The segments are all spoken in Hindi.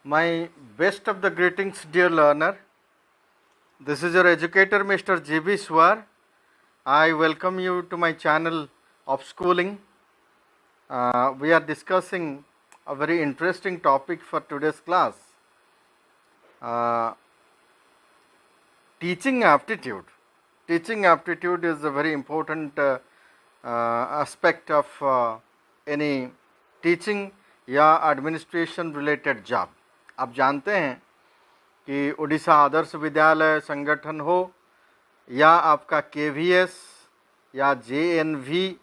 My best of the greetings, dear learner. This is your educator, Mr. J.B. Swar. I welcome you to my channel of schooling. We are discussing a very interesting topic for today's class. Teaching aptitude. Teaching aptitude is a very important aspect of any teaching या एडमिनिस्ट्रेशन रिलेटेड जॉब. आप जानते हैं कि उड़ीसा आदर्श विद्यालय संगठन हो या आपका KVS या JNV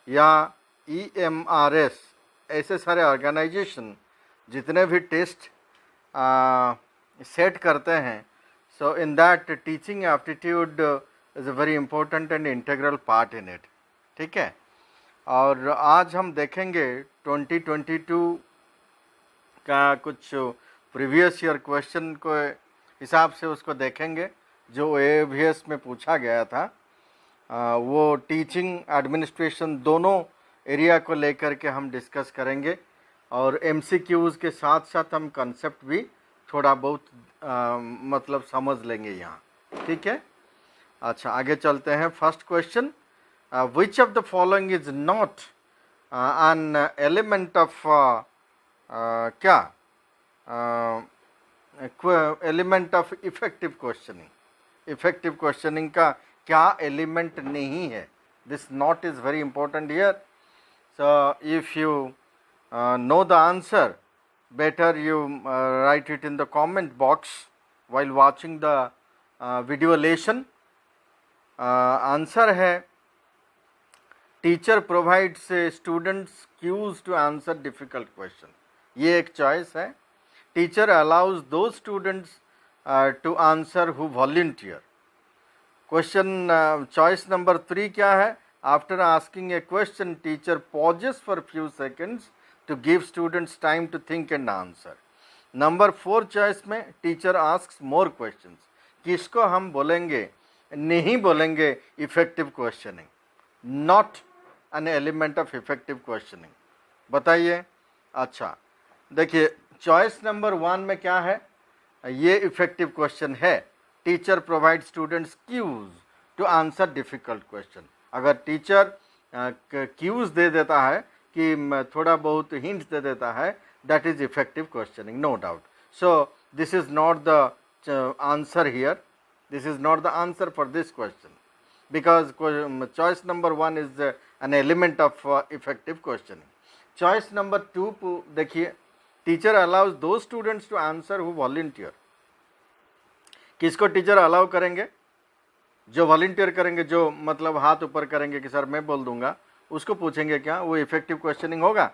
या EMRS, ऐसे सारे ऑर्गेनाइजेशन जितने भी टेस्ट सेट करते हैं, so in that teaching aptitude is a very important and integral part in it. ठीक है, और आज हम देखेंगे 2022 का कुछ प्रीवियस ईयर क्वेश्चन को हिसाब से उसको देखेंगे जो AVS में पूछा गया था. वो टीचिंग एडमिनिस्ट्रेशन दोनों एरिया को लेकर के हम डिस्कस करेंगे और MCQs के साथ साथ हम कंसेप्ट भी थोड़ा बहुत मतलब समझ लेंगे यहाँ. ठीक है, अच्छा आगे चलते हैं. First question, which of the following is not an element of क्या element of effective questioning. Effective questioning का क्या एलिमेंट नहीं है? This not is very important here. So if you know the answer, better you write it in the comment box while watching the video lesson. Answer है teacher provides students cues to answer difficult question. ये एक चॉइस है. Teacher allows to students to answer who volunteer. Question choice number 3 क्या है? After asking a question teacher pauses for few seconds to give students time to think and answer. Number 4 choice में टीचर आस्क्स मोर क्वेश्चंस. किसको हम बोलेंगे, नहीं बोलेंगे effective questioning, not an element of effective questioning. बताइए. अच्छा देखिए, चॉइस नंबर 1 में क्या है? ये इफेक्टिव क्वेश्चन है. Teacher provide students cues to answer difficult question. अगर टीचर क्यूज दे देता है कि थोड़ा बहुत हिंट दे देता है, that is effective questioning, no doubt. So this is not the answer here. This is not the answer for this question because choice number 1 is an element of effective questioning. Choice number 2 देखिए, teacher allows to students to answer who volunteer. किसको टीचर अलाउ करेंगे? जो वॉलंटियर करेंगे, जो मतलब हाथ ऊपर करेंगे कि सर मैं बोल दूंगा, उसको पूछेंगे क्या? वो इफेक्टिव क्वेश्चनिंग होगा?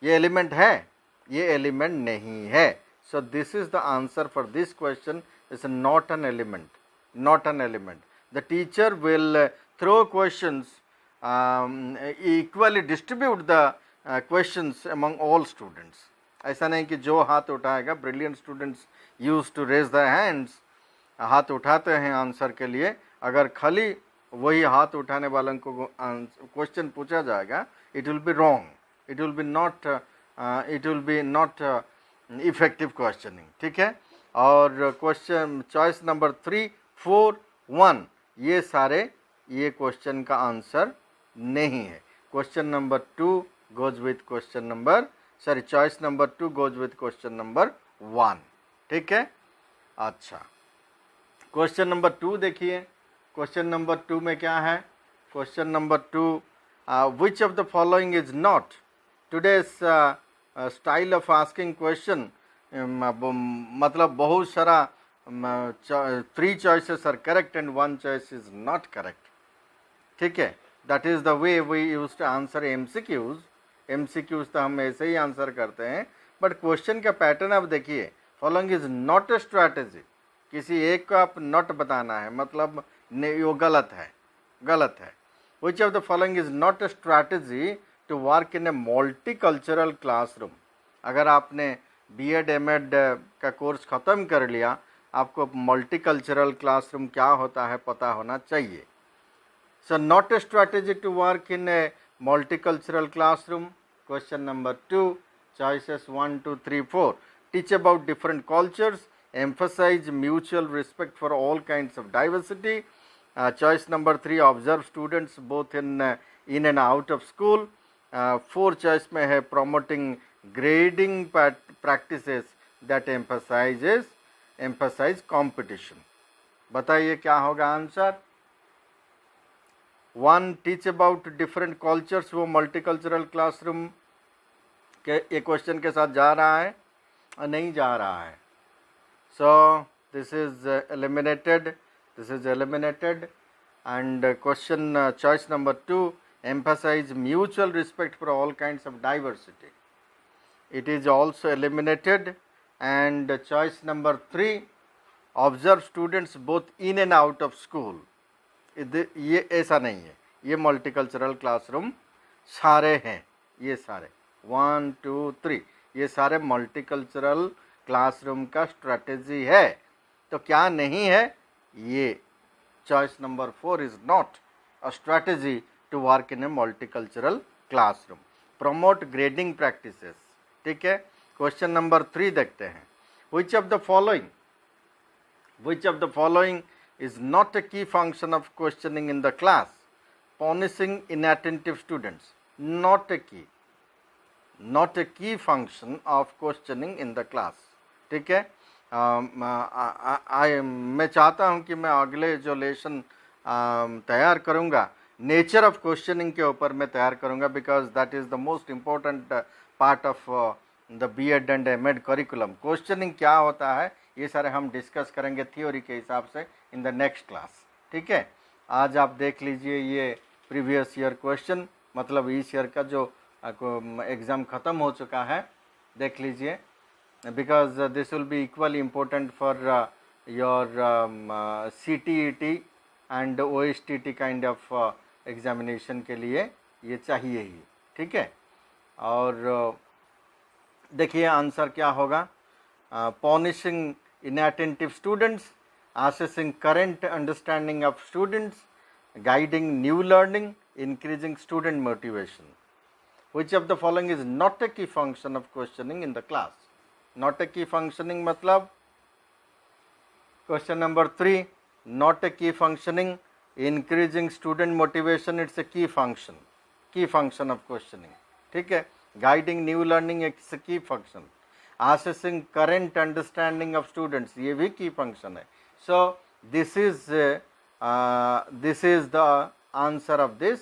ये एलिमेंट है? ये एलिमेंट नहीं है. So this is the answer for this question is not an element, not an element. The teacher will throw questions, equally distribute the questions among all students. ऐसा नहीं कि जो हाथ उठाएगा, brilliant students used to raise their hands, हाथ उठाते हैं आंसर के लिए. अगर खाली वही हाथ उठाने वालों को क्वेश्चन पूछा जाएगा, it will be wrong, it will be not effective questioning. ठीक है, और क्वेश्चन चॉइस नंबर 3, 4, 1 ये सारे ये क्वेश्चन का आंसर नहीं है. Question number 2 goes with question number choice number 2 goes with question number 1. ठीक है, अच्छा क्वेश्चन नंबर 2 देखिए. क्वेश्चन नंबर 2 में क्या है? Question number 2, which of the following is not today's style of asking question. मतलब बहुत सारा 3 choices are correct and 1 choice is not correct. ठीक है, that is the way we use to answer MCQs. MCQs तो हम ऐसे ही आंसर करते हैं, बट क्वेश्चन का पैटर्न आप देखिए. Following is not a strategy. किसी एक को आप नॉट बताना है, मतलब वो गलत है, गलत है. Which of the following is not a strategy to work in a multicultural classroom. अगर आपने B.Ed M.Ed का कोर्स ख़त्म कर लिया, आपको मल्टीकल्चरल क्लासरूम क्या होता है पता होना चाहिए. So not a strategy to work in a multicultural classroom. Question number 2, choices 1, 2, 3, 4. Teach about different cultures, emphasize mutual respect for all kinds of diversity. Choice number 3, observe students both in and out of school. 4 choice में है promoting grading practices that emphasize competition. बताइए क्या होगा answer? 1, teach about different cultures, वो मल्टीकल्चरल क्लासरूम के एक क्वेश्चन के साथ जा रहा है और नहीं जा रहा है. So this is eliminated and question choice number 2, emphasize mutual respect for all kinds of diversity. It is also eliminated. And choice number 3, observe students both in and out of school. ये ऐसा नहीं है, ये मल्टीकल्चरल क्लासरूम सारे हैं, ये सारे 1, 2, 3 ये सारे मल्टीकल्चरल क्लासरूम का स्ट्रैटेजी है. तो क्या नहीं है? ये choice number 4 is not a strategy to work in a multicultural classroom. Promote grading practices. ठीक है. क्वेश्चन नंबर 3 देखते हैं. Which of the following is not a key function of questioning in the class? Punishing inattentive students. Not a key function of questioning in the class. ठीक है. मैं चाहता हूं कि मैं अगले जो लेसन तैयार करूंगा नेचर ऑफ क्वेश्चनिंग के ऊपर मैं तैयार करूंगा, because that is the most important part of the B.Ed and M.Ed curriculum. Questioning क्या होता है ये सारे हम डिस्कस करेंगे थ्योरी के हिसाब से इन द नेक्स्ट क्लास. ठीक है. आज आप देख लीजिए ये प्रीवियस ईयर क्वेश्चन, मतलब इस ईयर का जो एग्ज़ाम ख़त्म हो चुका है, देख लीजिए, because this will be equally important for your CTET and OSTT kind of examination के लिए ये चाहिए ही. ठीक है. और देखिए आंसर क्या होगा. Punishing inattentive students, assessing current understanding of students, guiding new learning, increasing student motivation. Which of the following is not a key function of questioning in the class? Not a key functioning मतलब question number 3, not a key functioning, increasing student motivation, it's a key function of questioning. ठीक है. Guiding new learning it's a key function. Assessing current understanding of students ये भी key function है. So this is the answer of this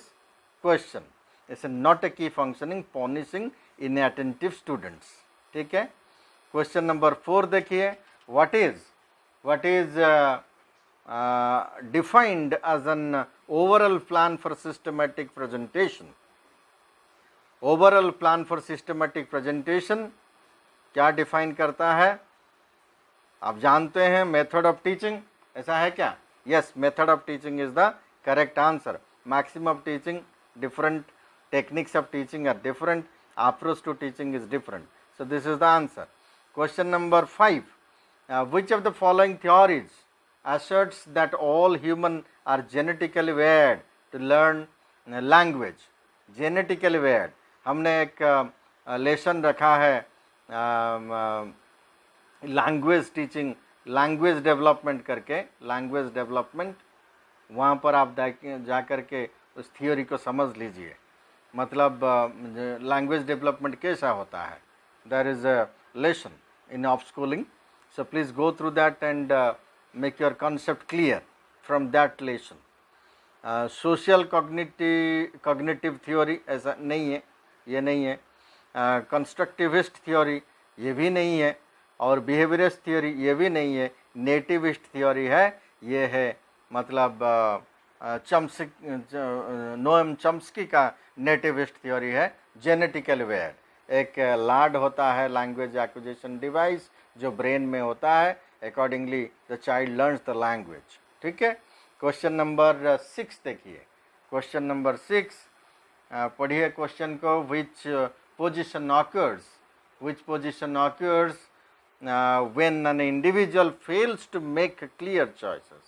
question. It's not a key functioning, punishing inattentive students. ठीक है. Question number 4 देखिए. What is defined as an overall plan for systematic presentation? Overall plan for systematic presentation क्या डिफाइन करता है? आप जानते हैं मेथड ऑफ टीचिंग, ऐसा है क्या? Yes, method of teaching is the correct answer. Maximum of teaching different, techniques of teaching are different, approach to teaching is different. So this is the answer. Question number 5, which of the following theories asserts that all human are genetically wired to learn language? Genetically wired, हमने एक लेसन रखा है लैंग्वेज टीचिंग, लैंग्वेज डेवलपमेंट करके, लैंग्वेज डेवलपमेंट, वहाँ पर आप जा कर के उस थियोरी को समझ लीजिए. मतलब लैंग्वेज डेवलपमेंट कैसा होता है. There is a lesson in of schooling, so please go through that and make your concept clear from that lesson. Social cognitive theory ऐसा नहीं है, ये नहीं है. कंस्ट्रक्टिविस्ट थ्योरी ये भी नहीं है, और बिहेवियरिस्ट थ्योरी ये भी नहीं है. नेटिविस्ट थ्योरी है, ये है मतलब नोएम चॉम्स्की का नेटिविस्ट थ्योरी है. जेनेटिकल वेयर, एक लाड होता है लैंग्वेज एक्विजिशन डिवाइस जो ब्रेन में होता है, accordingly the child learns the language. ठीक है. क्वेश्चन नंबर 6 देखिए. क्वेश्चन नंबर 6 पढ़िए क्वेश्चन को. विच position occurs when an individual fails to make clear choices?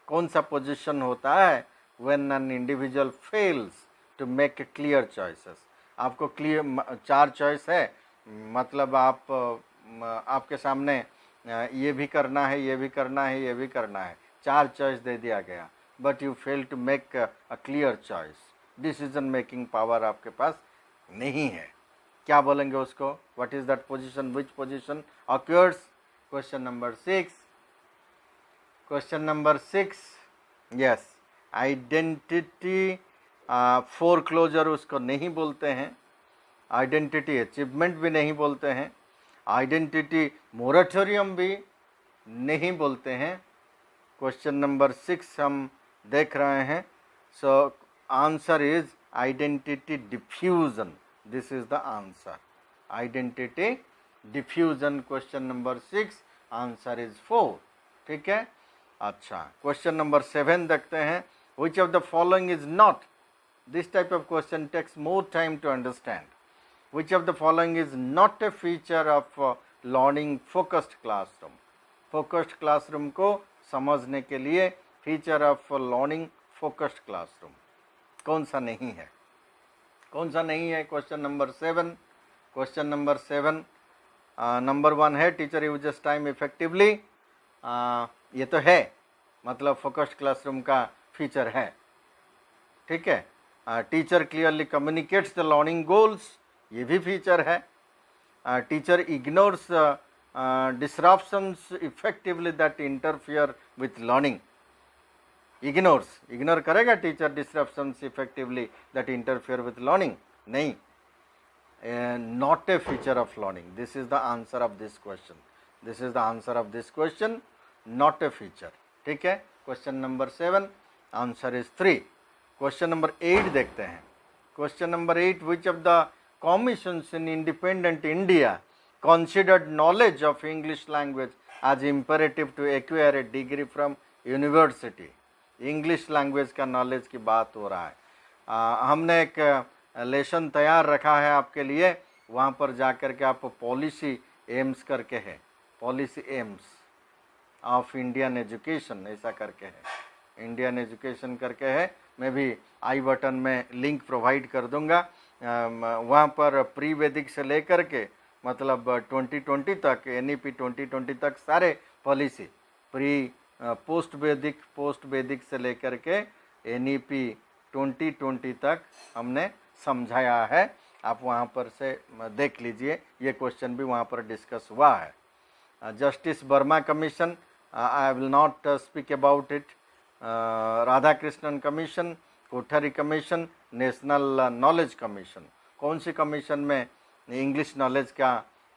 कौन सा पोजीशन होता है when an individual fails to make clear choices? आपको क्लियर 4 चॉइस है, मतलब आपके सामने ये भी करना है, ये भी करना है, ये भी करना है, 4 चॉइस दे दिया गया, but you fail to make a clear choice, decision making power आपके पास नहीं है, क्या बोलेंगे उसको? What is that position, which position occurs? Question number 6, question number 6, yes, identity foreclosure उसको नहीं बोलते हैं, आइडेंटिटी अचीवमेंट भी नहीं बोलते हैं, आइडेंटिटी मोरेटोरियम भी नहीं बोलते हैं। क्वेश्चन नंबर 6 हम देख रहे हैं। So answer is identity diffusion, this is the answer, identity diffusion. Question number 6 answer is 4, ठीक है। अच्छा, क्वेश्चन नंबर 7 देखते हैं। Which of the following is not, this type of question takes more time to understand. Which of the following is not a feature of learning focused classroom? Focused classroom को समझने के लिए feature of learning focused classroom कौन सा नहीं है, कौन सा नहीं है? Question number 7, question number 7 number 1 है टीचर यूजेस टाइम इफेक्टिवली, ये तो है, मतलब फोकस्ड क्लासरूम का फीचर है, ठीक है। Teacher clearly communicates the learning goals, ये भी फीचर है। Teacher ignores disruptions effectively that interfere with learning, ignore करेगा teacher disruptions effectively that interfere with learning? नहीं, not a feature of learning, this is the answer of this question, this is the answer of this question, not a feature, ठीक है। Question number 7 answer is 3। Question number 8 देखते हैं। Question number 8, which of the commissions in independent India considered knowledge of English language as imperative to acquire a degree from university? English language का knowledge की बात हो रहा है। हमने एक लेसन तैयार रखा है आपके लिए, वहाँ पर जा कर के आप पॉलिसी एम्स करके है, policy AIIMS of Indian education ऐसा करके है, इंडियन एजुकेशन करके है। मैं भी आई बटन में लिंक प्रोवाइड कर दूंगा, वहाँ पर प्री वैदिक से लेकर के मतलब 2020 तक, NEP 2020 तक सारे पॉलिसी, प्री पोस्ट वैदिक से लेकर के NEP 2020 तक हमने समझाया है, आप वहाँ पर से देख लीजिए, ये क्वेश्चन भी वहाँ पर डिस्कस हुआ है। Justice Verma commission, I will not speak about it. Radha Krishnan commission, Kothari commission, national knowledge commission, कौन सी कमीशन में इंग्लिश नॉलेज का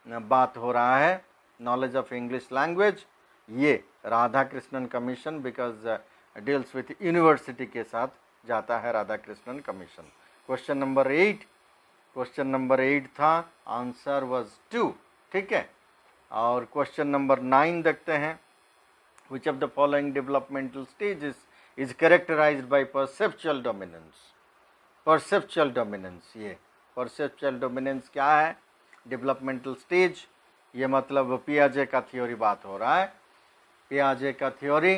बात हो रहा है, नॉलेज ऑफ इंग्लिश लैंग्वेज? ये Radha Krishnan commission, because deals with university के साथ जाता है Radha Krishnan commission. Question number 8, question number 8 था, आंसर वाज 2, ठीक है। और क्वेश्चन नंबर 9 देखते हैं। Which of the following developmental stages is characterized by perceptual dominance? perceptual dominance, ये perceptual dominance क्या है? डेवलपमेंटल स्टेज, ये मतलब पियाजे का थ्योरी बात हो रहा है, पियाजे का theory.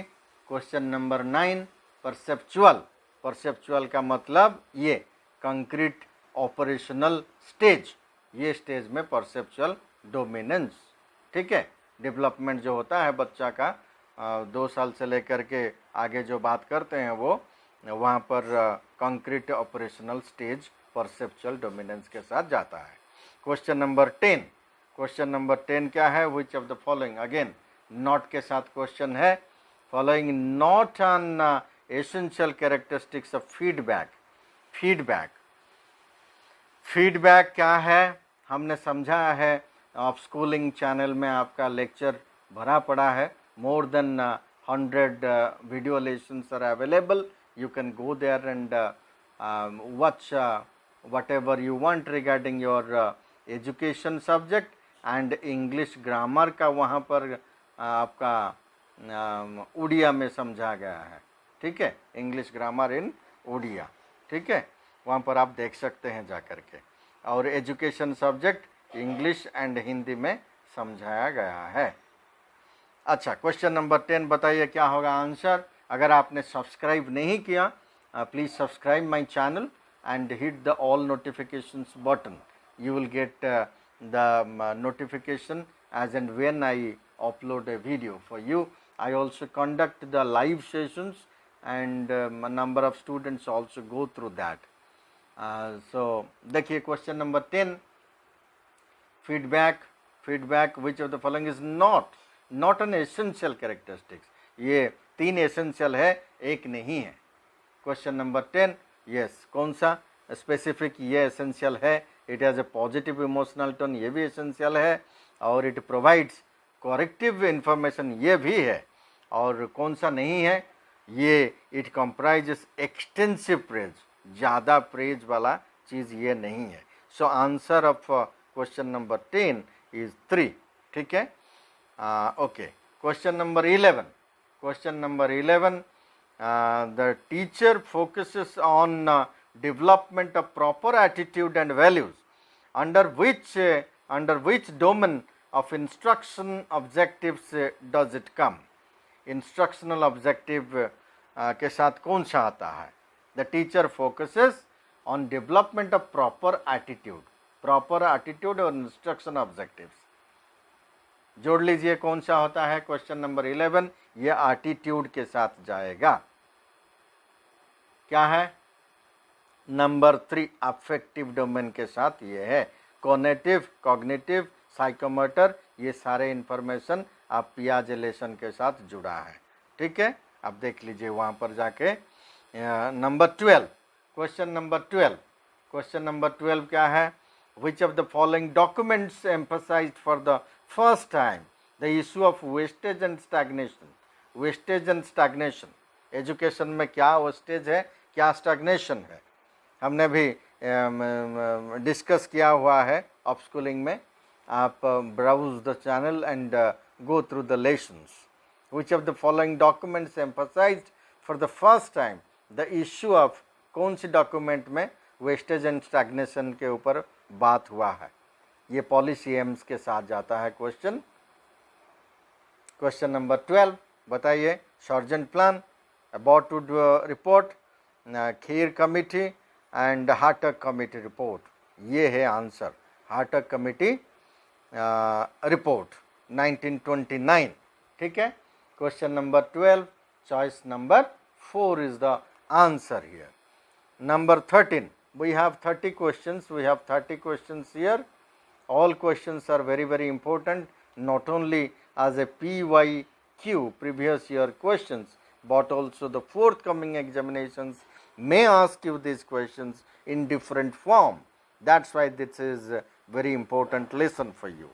Question number 9, perceptual, perceptual का मतलब ये कंक्रीट ऑपरेशनल स्टेज, ये स्टेज में परसेप्चुअल डोमिनेंस, ठीक है। डेवलपमेंट जो होता है बच्चा का 2 साल से लेकर के आगे जो बात करते हैं वो वहाँ पर concrete operational stage perceptual dominance के साथ जाता है। क्वेश्चन नंबर 10, क्वेश्चन नंबर 10 क्या है? Which of the following, again not के साथ क्वेश्चन है, following not on essential characteristics of feedback. Feedback, feedback क्या है हमने समझा है, ऑफ स्कूलिंग चैनल में आपका लेक्चर भरा पड़ा है, more than 100 video lessons are available. You can go there and watch whatever you want regarding your education subject, and English grammar का वहाँ पर आपका उड़िया में समझा गया है, ठीक है, इंग्लिश ग्रामर इन उड़िया, ठीक है, वहाँ पर आप देख सकते हैं जा कर के। और education subject English and Hindi में समझाया गया है। अच्छा, क्वेश्चन नंबर 10 बताइए क्या होगा आंसर? अगर आपने सब्सक्राइब नहीं किया, please subscribe my channel and hit the all notifications button. You will get the notification as and when I upload a video for you. I also conduct the live sessions, and a number of students also go through that. So देखिए question number 10, feedback which of the following is not an essential characteristics. ये 3 एसेंशियल है, एक नहीं है. क्वेश्चन नंबर 10, यस, कौन सा स्पेसिफिक, ये एसेंशियल है. It has a positive emotional tone, ये भी एसेंशियल है. और इट प्रोवाइड्स करेक्टिव इंफॉर्मेशन, ये भी है. और कौन सा नहीं है, ये इट कंप्राइजेस एक्सटेंसिव प्रेज, ज़्यादा प्रेज वाला चीज़ ये नहीं है. So answer of question number 10 is 3. ठीक है. Okay. Question number 11. The teacher focuses on development of proper attitude and values, under which domain of instruction objectives does it come. Instructional objective के साथ कौन सा आता है. The teacher focuses on development of proper attitude और instruction objectives. जोड़ लीजिए कौन सा होता है. क्वेश्चन नंबर 11 ये एटीट्यूड के साथ जाएगा. क्या है. नंबर 3 अफेक्टिव डोमेन के साथ ये है. कॉग्निटिव, साइकोमोटर, ये सारे इंफॉर्मेशन आप पियाजेलेशन के साथ जुड़ा है. ठीक है. अब देख लीजिए वहाँ पर जाके. नंबर 12. क्वेश्चन नंबर 12 क्या है. Which of the following documents emphasized for the first time the issue of wastage and stagnation. Education में क्या वेस्टेज है, क्या स्टैग्नेशन है, हमने भी डिस्कस किया हुआ है ऑफ स्कूलिंग में. आप browse the channel and go through the lessons. Which of the following documents emphasized for the first time the issue of, कौन सी डॉक्यूमेंट में वेस्टेज एंड स्टैग्नेशन के ऊपर बात हुआ है. ये पॉलिसी एम्स के साथ जाता है क्वेश्चन. क्वेश्चन नंबर 12 बताइए. Sargent plan, about to report, Kher committee and Hartog committee report. ये है आंसर. Hartog committee report 1929. ठीक है. Question number 12 choice number 4 is the answer here. Number 13. We have 30 questions here. All questions are very, very important, not only as a PYQ, previous year questions, but also the forthcoming examinations may ask you these questions in different form. That's why this is a very important lesson for you.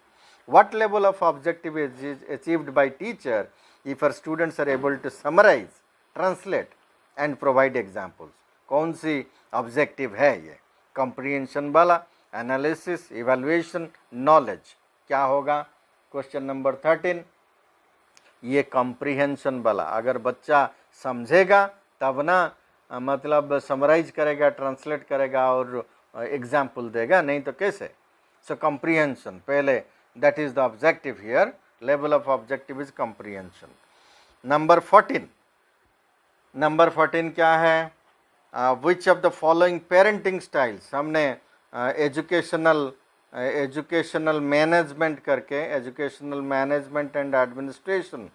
What level of objective is achieved by teacher if our students are able to summarize, translate and provide examples. कौन सी ऑब्जेक्टिव है ये. कंप्रीहेंशन वाला, एनालिसिस, इवैल्यूएशन, नॉलेज. क्या होगा. क्वेश्चन नंबर 13 ये कंप्रीहेंशन वाला. अगर बच्चा समझेगा तब ना मतलब समराइज करेगा, ट्रांसलेट करेगा और एग्जाम्पल देगा, नहीं तो कैसे. सो कंप्रीहेंशन पहले, that is the objective here. Level of objective is comprehension. Number 14 क्या है. Which of the following parenting styles. हमने एजुकेशनल मैनेजमेंट करके, एजुकेशनल मैनेजमेंट एंड एडमिनिस्ट्रेशन,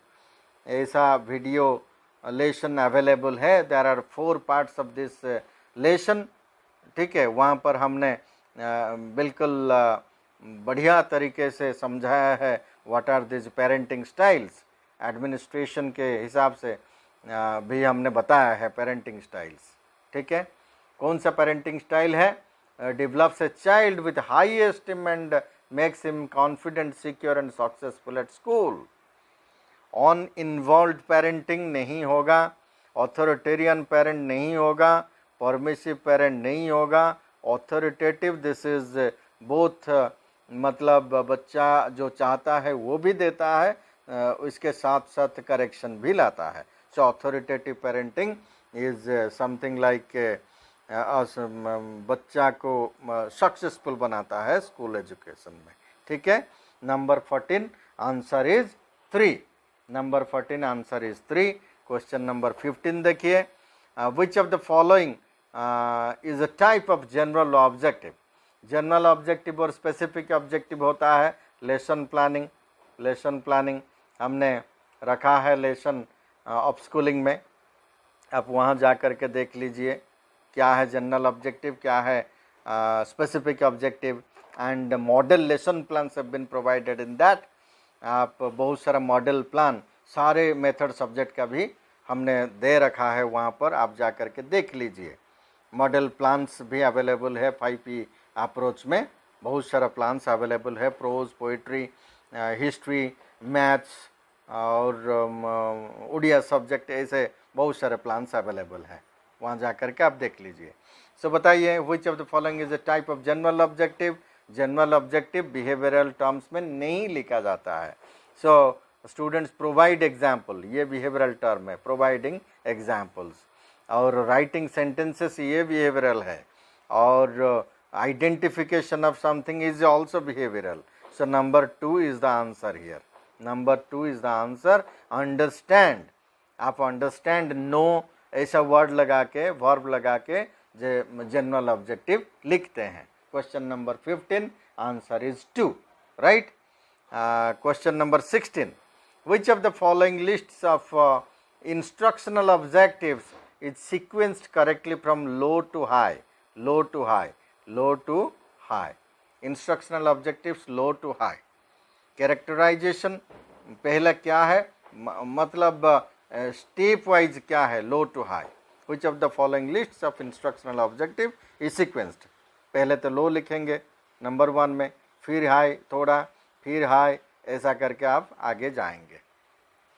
ऐसा वीडियो लेसन अवेलेबल है. There are 4 parts of this lesson. ठीक है. वहाँ पर हमने बिल्कुल बढ़िया तरीके से समझाया है what are this parenting styles. Administration के हिसाब से भी हमने बताया है पेरेंटिंग स्टाइल्स. ठीक है. कौन सा पेरेंटिंग स्टाइल है. Develops a child with high esteem and makes him confident, secure and successful at school. On involve parenting नहीं होगा, ऑथोरिटेरियन पेरेंट नहीं होगा, परमिसिव पेरेंट नहीं होगा, ऑथोरिटेटिव. दिस इज बोथ, मतलब बच्चा जो चाहता है वो भी देता है, इसके साथ साथ करेक्शन भी लाता है. So authoritative parenting is something like बच्चा को सक्सेसफुल बनाता है स्कूल एजुकेशन में. ठीक है. Number 14 answer is 3. Number 14 answer is 3. Question number 15 देखिए. विच of the following is a type of general objective. General objective और स्पेसिफिक ऑब्जेक्टिव होता है लेसन प्लानिंग। लेसन प्लानिंग हमने रखा है लेसन ऑफ स्कूलिंग में, आप वहाँ जा कर के देख लीजिए क्या है जनरल ऑब्जेक्टिव, क्या है specific objective, and model lesson plans have been provided in that. आप बहुत सारा मॉडल प्लान सारे मेथड सब्जेक्ट का भी हमने दे रखा है वहाँ पर, आप जा कर के देख लीजिए। मॉडल प्लान्स भी अवेलेबल है 5P अप्रोच में, बहुत सारा प्लान्स अवेलेबल है, प्रोज, पोइट्री, हिस्ट्री, मैथ्स और उड़िया सब्जेक्ट, ऐसे बहुत सारे प्लान्स अवेलेबल हैं, वहाँ जा कर के आप देख लीजिए। सो बताइए विच of the following is a type of general objective. General objective behavioural terms में नहीं लिखा जाता है। सो स्टूडेंट्स प्रोवाइड एग्जाम्पल, ये बिहेवियरल टर्म है, प्रोवाइडिंग एग्जाम्पल्स। और राइटिंग सेंटेंसेस ये बिहेवियरल है, और identification of something is also behavioural. So number 2 is the answer here, number 2 is the answer. Understand, आप अंडरस्टैंड नो ऐसा वर्ड लगा के, वर्ब लगा के जनरल ऑब्जेक्टिव लिखते हैं। Question number 15 answer is 2, right. Question number 16, which of the following lists of instructional objectives is sequenced correctly from low to high? Low to high, low to high, instructional objectives low to high। Characterisation पहला क्या है, मतलब स्टेप वाइज क्या है, low to high. Which of the following lists of instructional objective is sequenced. पहले तो लो लिखेंगे नंबर 1 में, फिर हाई थोड़ा, फिर हाई, ऐसा करके आप आगे जाएंगे।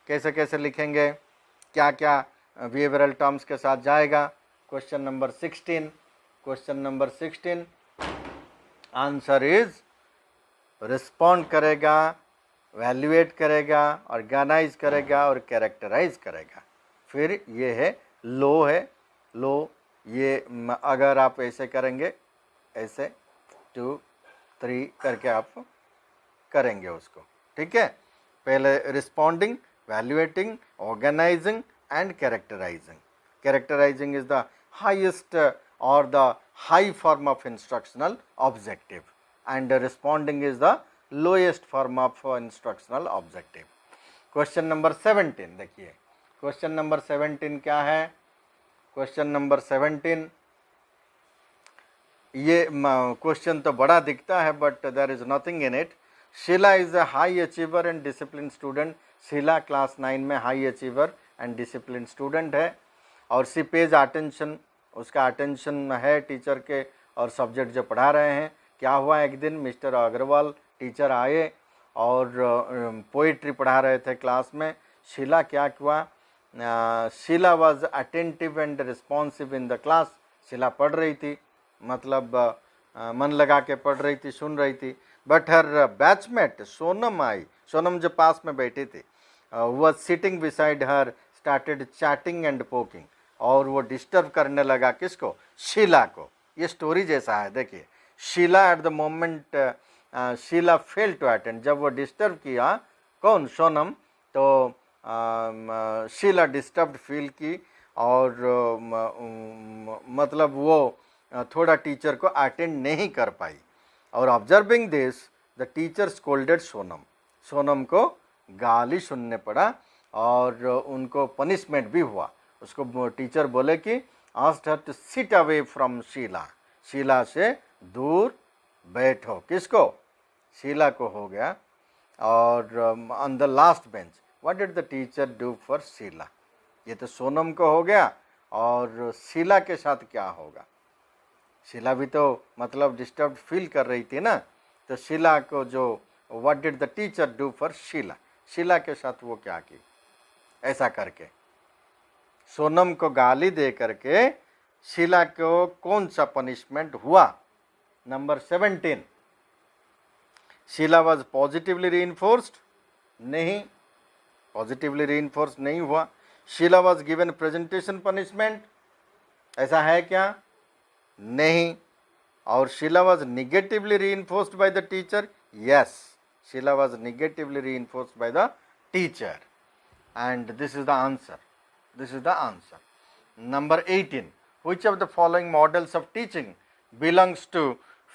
कैसे कैसे लिखेंगे, क्या क्या बिहेवियरल टर्म्स के साथ जाएगा। Question number 16, question number 16 answer is respond करेगा, वैल्यूएट करेगा, ऑर्गेनाइज करेगा और कैरेक्टराइज करेगा। फिर ये है लो, है लो, ये अगर आप ऐसे करेंगे, ऐसे 2 3 करके आप करेंगे उसको, ठीक है। पहले responding, valuating, organising and characterising. Characterising is the highest और the high form of instructional objective, and responding is the lowest form of instructional objective। Question number 17 देखिए, क्वेश्चन नंबर 17 क्या है। क्वेश्चन नंबर 17, ये क्वेश्चन तो बड़ा दिखता है but there is nothing in it. Sheela is a high achiever and discipline student. Sheela class 9 में high achiever and discipline student है, और सी पेज अटेंशन, उसका अटेंशन है टीचर के और सब्जेक्ट जो पढ़ा रहे हैं। क्या हुआ, एक दिन मिस्टर अग्रवाल टीचर आए और पोइट्री पढ़ा रहे थे क्लास में। शीला क्या हुआ, Sheela was attentive and responsive in the class. Sheela पढ़ रही थी, मतलब मन लगा के पढ़ रही थी, सुन रही थी। बट हर बैचमेट सोनम आई, सोनम जो पास में बैठी थी, was sitting beside her, started chatting and poking, और वो डिस्टर्ब करने लगा किसको, शीला को। ये स्टोरी जैसा है, देखिए। Sheela at the moment Sheela fail to attend, जब वो डिस्टर्ब किया कौन, सोनम, तो शीला डिस्टर्ब फील की, और मतलब वो थोड़ा टीचर को अटेंड नहीं कर पाई। और observing this the teacher scolded Sonam, Sonam को गाली सुनने पड़ा और उनको पनिशमेंट भी हुआ। उसको टीचर बोले कि asked her to sit away from Sheela, Sheela से दूर बैठो। किसको, शीला को हो गया। और on the last bench what did the teacher do for Sheela, ये तो सोनम को हो गया, और शीला के साथ क्या होगा। शीला भी तो मतलब डिस्टर्ब फील कर रही थी ना, तो शीला को जो what did the teacher do for Sheela, Sheela के साथ वो क्या की, ऐसा करके सोनम को गाली दे करके शीला को कौन सा पनिशमेंट हुआ। Number 17, Sheela was positively reinforced, नहीं, पॉजिटिवली रीइंफोर्स नहीं हुआ। Sheela was given presentation punishment, ऐसा है क्या, नहीं। और Sheela was negatively reinforced by the teacher, yes, Sheela was negatively reinforced by the teacher, and this is the answer, this is the answer। Number 18, which of the following models of teaching belongs to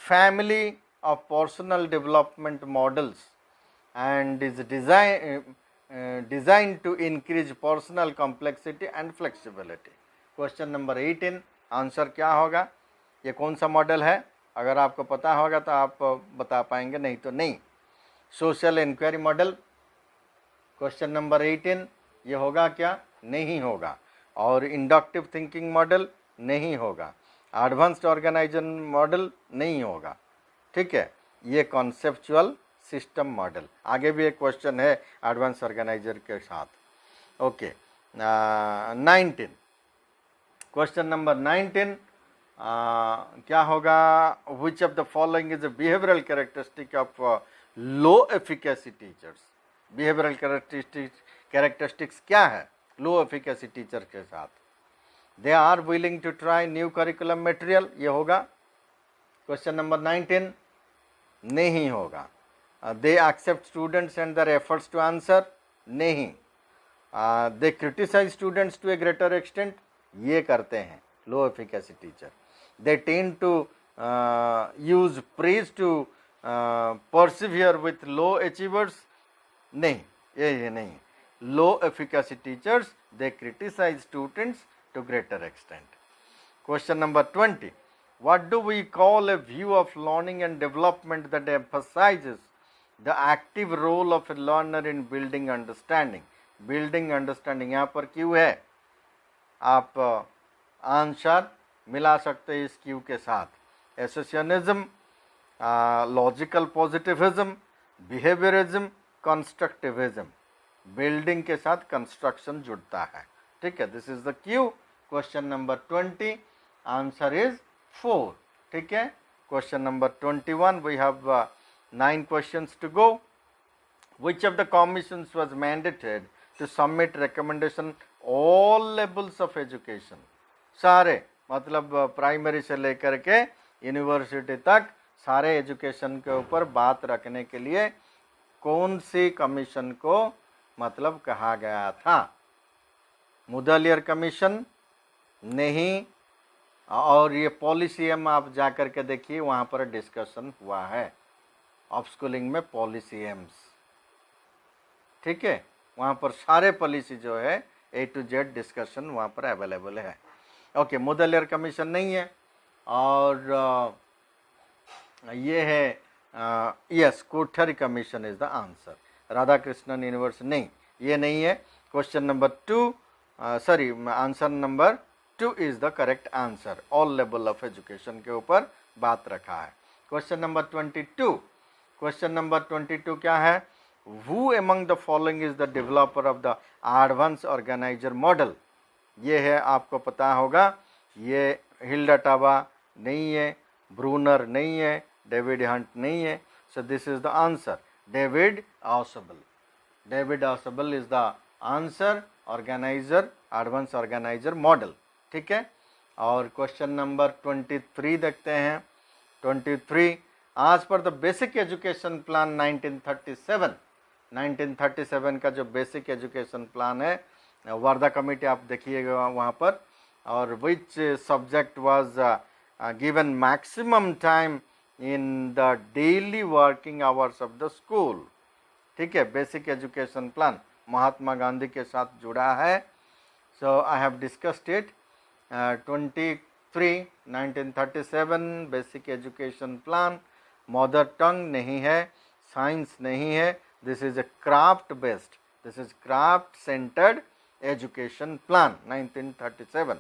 family of personal development models and is designed to increase personal complexity and flexibility. Question number 18 answer क्या होगा? ये कौन सा मॉडल है? अगर आपको पता होगा तो आप बता पाएंगे, नहीं तो नहीं. Social inquiry model, question number 18 ये होगा क्या? नहीं होगा. और इंडक्टिव थिंकिंग मॉडल नहीं होगा. एडवांस्ड ऑर्गेनाइजर मॉडल नहीं होगा. ठीक है, ये कॉन्सेप्चुअल सिस्टम मॉडल. आगे भी एक क्वेश्चन है एडवांस ऑर्गेनाइजर के साथ. ओके, 19 क्वेश्चन नंबर 19 क्या होगा? Which of the following is a behavioural characteristic of low efficacy teachers. Behavioural characteristics क्या है लो एफिकेसी टीचर के साथ? They are willing to try new curriculum material, ये होगा. क्वेश्चन नंबर 19 नहीं होगा. They accept students and their efforts to answer, नहीं. They criticise students to a greater extent, ये करते हैं low efficacy teacher. They tend to use praise to persevere with low achievers, नहीं, ये नहीं. Low efficacy teachers they criticise students to greater extent. Question number 20. What do we call a view of learning and development that emphasizes the active role of a learner in building understanding? Building understanding यहाँ पर क्यू है, आप आंसर मिला सकते हैं इस क्यू के साथ. Associationism, logical positivism, behaviourism, constructivism. Building के साथ कंस्ट्रक्शन जुड़ता है. ठीक है, this is the cue. Question number 20 answer is 4. ठीक है. Question number 21 we have 9 questions to go. Which of the commissions was mandated to submit recommendation all levels of education. सारे मतलब प्राइमरी से लेकर के यूनिवर्सिटी तक सारे एजुकेशन के ऊपर बात रखने के लिए कौन सी कमीशन को मतलब कहा गया था? मुदलियर कमीशन नहीं. और ये पॉलिसीएम आप जा कर के देखिए, वहाँ पर डिस्कशन हुआ है ऑफ स्कूलिंग में पॉलिसीएम्स. ठीक है, वहाँ पर सारे पॉलिसी जो है A to Z डिस्कशन वहाँ पर अवेलेबल है. ओके, मुदलियर कमीशन नहीं है. और ये है यस कोठरी commission is the answer. Radha Krishnan university नहीं, ये नहीं है. Question number 2 sorry answer number 2 is the correct answer. All level of education के ऊपर बात रखा है. Question number 22. क्वेश्चन नंबर 22 क्या है? Who among the following is the developer of the advance organiser model. ये है, आपको पता होगा, ये हिल्डा टाबा नहीं है, ब्रूनर नहीं है, डेविड हंट नहीं है. So this is the answer David Ausubel. David Ausubel is the answer organiser advance organiser model. ठीक है. और क्वेश्चन नंबर 23 देखते हैं. 23 आज पर द बेसिक एजुकेशन प्लान 1937 का जो बेसिक एजुकेशन प्लान है वर्धा कमेटी आप देखिएगा वहाँ पर. और which subject was given maximum time in the daily working hours of the school. ठीक है, basic education plan Mahatma Gandhi के साथ जुड़ा है. So I have discussed it. 23 1937 basic education plan. Mother tongue नहीं है, साइंस नहीं है. This is a craft based, this is craft centred education plan 1937.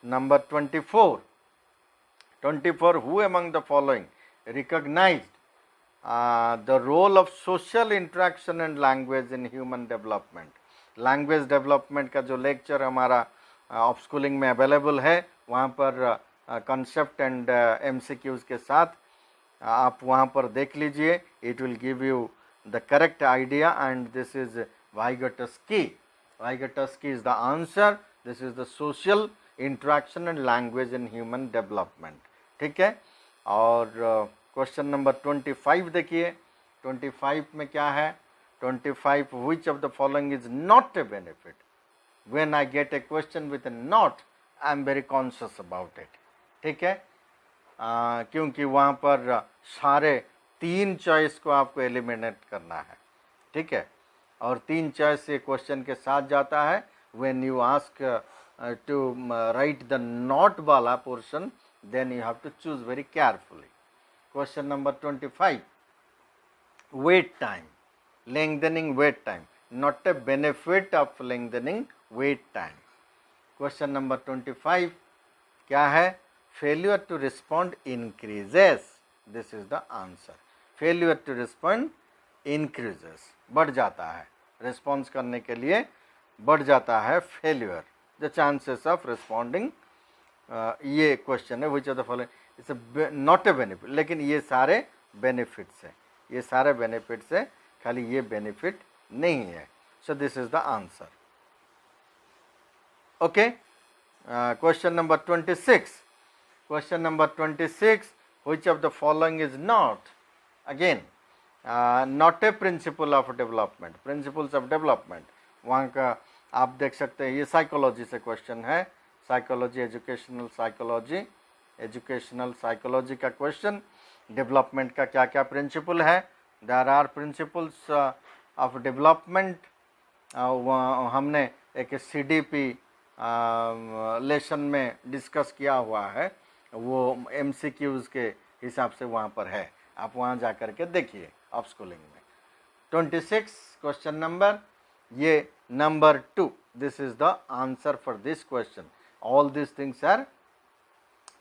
Number 24 who among the following recognized the role of social interaction and language in human development. Language development का जो लेक्चर हमारा ऑफ स्कूलिंग में अवेलेबल है वहाँ पर कंसेप्ट एंड MCQs के साथ आप वहाँ पर देख लीजिए. It will give you the correct idea and this is Vygotsky. Vygotsky is the answer. This is the social interaction and language in human development. ठीक है. और क्वेश्चन नंबर 25 देखिए. 25 में क्या है? 25 which of the following is not a benefit? When I get a question with a not, I am very conscious about it. ठीक है. क्योंकि वहाँ पर सारे 3 चॉइस को आपको एलिमिनेट करना है, ठीक है। और 3 चॉइस से क्वेश्चन के साथ जाता है। When you ask to write the not वाला portion, then you have to choose very carefully. Question number 25, wait time, lengthening wait time, not a benefit of lengthening wait time. Question number 25 क्या है? Failure to respond increases, this is the answer. Failure to respond increases, बढ़ जाता है, रिस्पॉन्स करने के लिए बढ़ जाता है failure, the chances of responding. ये क्वेश्चन है, which of the following it's not a benefit, लेकिन ये सारे बेनिफिट्स हैं, ये सारे बेनिफिट्स है, खाली ये बेनिफिट नहीं है। So this is the answer. Okay, question number 26, question number 26, which of the following is not, again not a principle of development, principles of development। वहाँ का आप देख सकते हैं, ये साइकोलॉजी से क्वेश्चन है, साइकोलॉजी, एजुकेशनल साइकोलॉजी का क्वेश्चन। डेवलपमेंट का क्या क्या प्रिंसिपल है? There are principles of development. हमने एक CDP लेसन में डिस्कस किया हुआ है, वो MCQs के हिसाब से वहाँ पर है, आप वहाँ जा कर के देखिए ऑफ स्कूलिंग में। 26 क्वेश्चन नंबर, ये number 2, this is the answer for this question. All this things are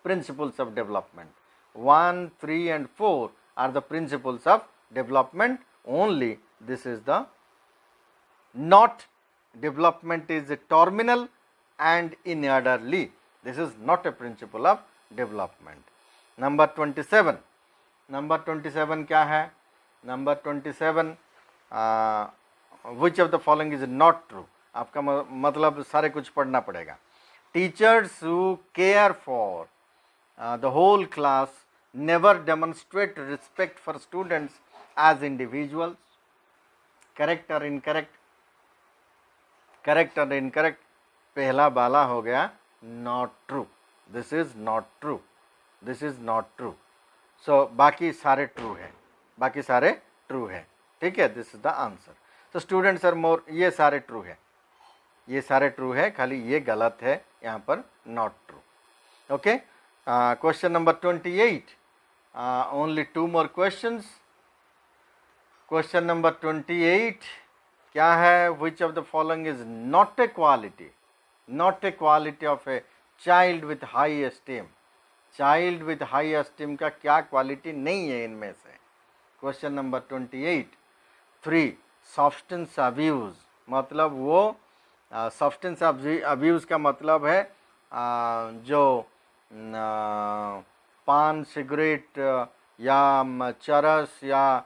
principles of development. 1, 3 and 4 are the principles of development only. This is the not development is terminal and inorderly. This is not a principle of development. Number 27, number 27 क्या है? Number 27, which of the following is not true? आपका मतलब सारे कुछ पढ़ना पड़ेगा। Teachers who care for the whole class never demonstrate respect for students as individuals. Correct or incorrect? Correct or incorrect? पहला वाला हो गया not true. This is not true. This is not true. So बाकी सारे true है, बाकी सारे true है, ठीक है। This is the answer. So students are more, ये सारे true है, ये सारे true है, खाली ये गलत है यहाँ पर not true. Okay. Question number 28. Only 2 more questions. Question number 28 क्या है? Which of the following is not a quality? Not a quality of a child with high esteem. Child with high esteem का क्या क्वालिटी नहीं है इनमें से? Question number 28. 3. Substance abuse, मतलब वो substance abuse का मतलब है जो पान, सिगरेट या चरस या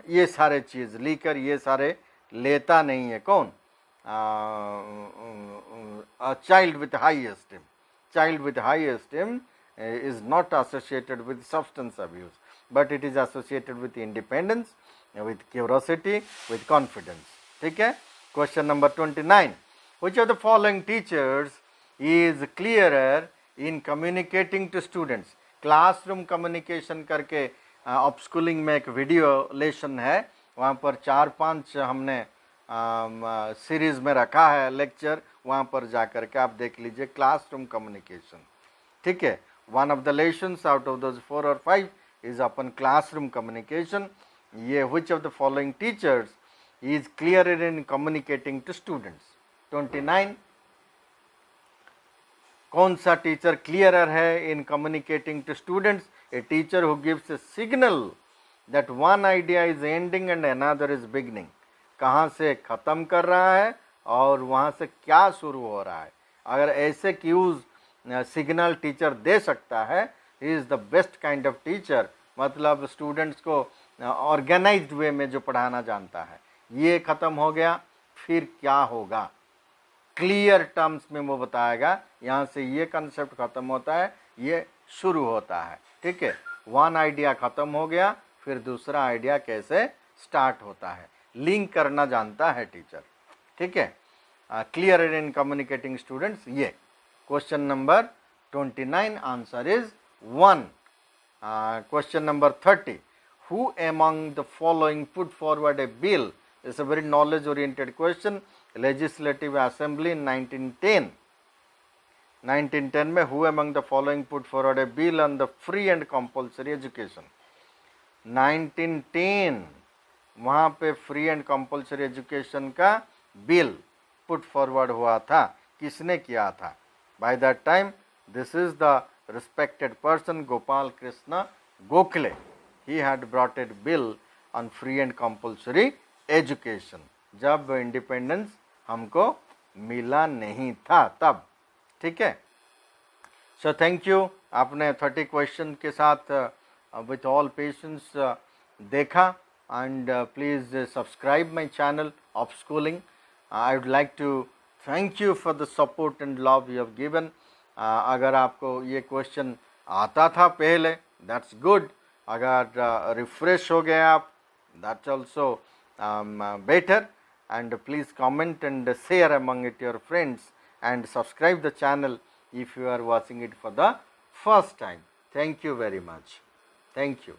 ये सारे चीज़, लीकर, ये सारे लेता नहीं है। कौन? Child with high esteem. Child with high esteem is not associated with substance abuse, but it is associated with independence, with curiosity, with confidence, ठीक है। Question number 29. Which of the following teachers is clearer in communicating to students? Classroom communication करके ऑफ स्कूलिंग में एक वीडियो लेसन है, वहाँ पर 4-5 हमने सीरीज़ में रखा है लेक्चर, वहाँ पर जा कर के आप देख लीजिए क्लासरूम कम्युनिकेशन, ठीक है। One of the lessons out of those 4 और 5 इज अपन क्लासरूम कम्युनिकेशन। ये which of the following teachers is clear in communicating to students? 29, कौन सा टीचर क्लियरर है in communicating to students? A teacher who gives a signal that one idea is ending and another is beginning. कहाँ से ख़त्म कर रहा है और वहाँ से क्या शुरू हो रहा है। अगर ऐसे क्यूज सिग्नल टीचर दे सकता है, he is the best kind of teacher, मतलब स्टूडेंट्स को ऑर्गेनाइज्ड वे में जो पढ़ाना जानता है। ये ख़त्म हो गया, फिर क्या होगा? क्लियर टर्म्स में वो बताएगा, यहाँ से ये कंसेप्ट ख़त्म होता है, ये शुरू होता है, ठीक है। वन आइडिया ख़त्म हो गया, फिर दूसरा आइडिया कैसे स्टार्ट होता है, लिंक करना जानता है टीचर, ठीक है। क्लियर इन कम्युनिकेटिंग स्टूडेंट्स, ये question number 29 answer is 1. Question number 30. Who among the following put forward a bill? It's a very knowledge oriented question. Legislative Assembly in 1910. 1910 में who among the following put forward a bill on the free and compulsory education? 1910 वहाँ पे फ्री एंड कंपल्सरी एजुकेशन का बिल पुट फॉरवर्ड हुआ था. किसने किया था? By that time this is the respected person Gopal Krishna Gokhale. He had brought it bill on free and compulsory education जब इंडिपेंडेंस हमको मिला नहीं था तब. ठीक है. So thank you. आपने 30 क्वेश्चन के साथ विथ ऑल पेशेंस देखा. And please subscribe my channel of schooling. I would like to thank you for the support and love you have given. अगर आपको ये क्वेश्चन आता था पहले, that's good. अगर रिफ्रेश हो गए आप, that's also better. And please comment and share among it your friends and subscribe the channel if you are watching it for the first time. Thank you very much. Thank you.